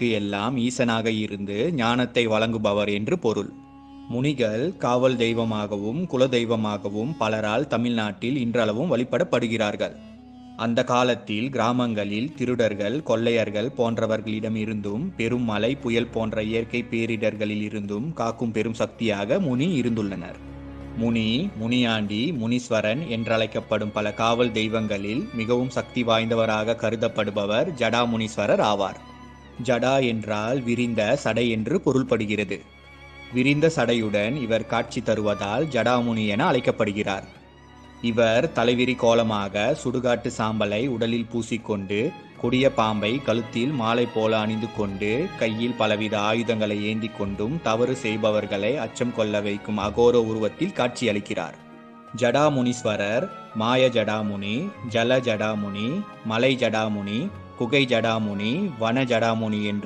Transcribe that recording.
எல்லாம் ஈசனாக இருந்து ஞானத்தை வழங்குபவர் என்று பொருள். முனிகள் காவல் தெய்வமாகவும் குலதெய்வமாகவும் பலரால் தமிழ்நாட்டில் இன்றளவும் வழிபடப்படுகிறார்கள். அந்த காலத்தில் கிராமங்களில் திருடர்கள், கொள்ளையர்கள் போன்றவர்களிடமிருந்தும் பெரும் மழை, புயல் போன்ற இயற்கை பேரிடர்களில் இருந்தும் காக்கும் பெரும் சக்தியாக முனி இருந்துள்ளனர். முனி, முனியாண்டி, முனீஸ்வரன் என்றழைக்கப்படும் பல காவல் தெய்வங்களில் மிகவும் சக்தி வாய்ந்தவராக கருதப்படுபவர் ஜடாமுனீஸ்வரர் ஆவார். ஜடா என்றால் விரிந்த சடை என்று பொருள்படுகிறது. விரிந்த சடையுடன் இவர் காட்சி தருவதால் ஜடாமுனி என அழைக்கப்படுகிறார். இவர் தலைவிரி கோலமாக சுடுகாட்டு சாம்பலை உடலில் பூசிக்கொண்டு, கொடிய பாம்பை கழுத்தில் மாலை போல அணிந்து கொண்டு, கையில் பலவித ஆயுதங்களை ஏந்தி கொண்டும் தவறு செய்பவர்களை அச்சம் கொள்ள வைக்கும் அகோர உருவத்தில் காட்சியளிக்கிறார். ஜடாமுனீஸ்வரர் மாய ஜடாமுனி, ஜல ஜடாமுனி, மலை ஜடாமுனி, குகை ஜடாமுனி, வன ஜடாமுனி என்று